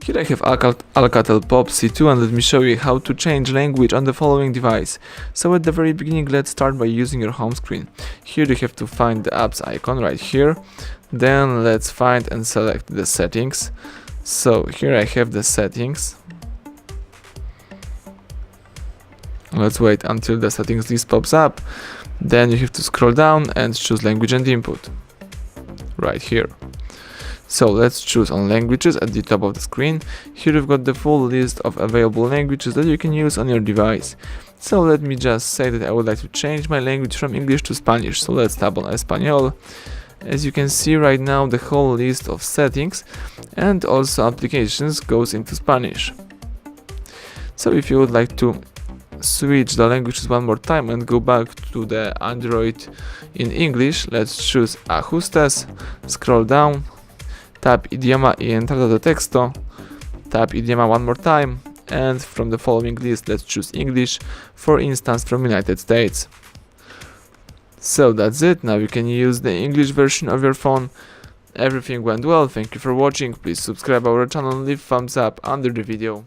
Here I have ALCATEL Pop C2, and let me show you how to change language on the following device. So at the very beginning, let's start by using your home screen. Here you have to find the apps icon right here. Then let's find and select the settings. So here I have the settings. Let's wait until the settings list pops up. Then you have to scroll down and choose language and input right here. So let's choose on languages at the top of the screen. Here you've got the full list of available languages that you can use on your device. So let me just say that I would like to change my language from English to Spanish. So let's tap on Espanol. As you can see right now, the whole list of settings and also applications goes into Spanish. So if you would like to switch the languages one more time and go back to the Android in English, let's choose Ajustes, scroll down, tap Idioma y entrada de texto, tap Idioma one more time, and from the following list let's choose English, for instance from United States. So that's it, now you can use the English version of your phone. Everything went well, thank you for watching, please subscribe our channel and leave thumbs up under the video.